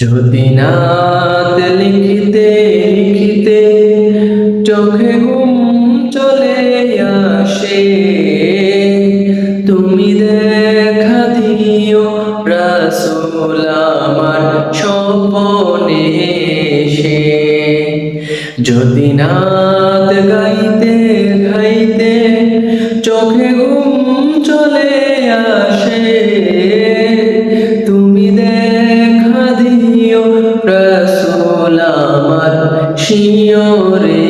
যদি নাত লিখিতে লিখিতে চোখে ঘুম চলে আসে, তুমি দেখা দিও রাসূল আমার স্বপনে এসে। যদি নাত গাইতে গাইতে চোখে ঘুম চলে আসে, তুমি দেখা দিও রাসূল আমার শিয়রে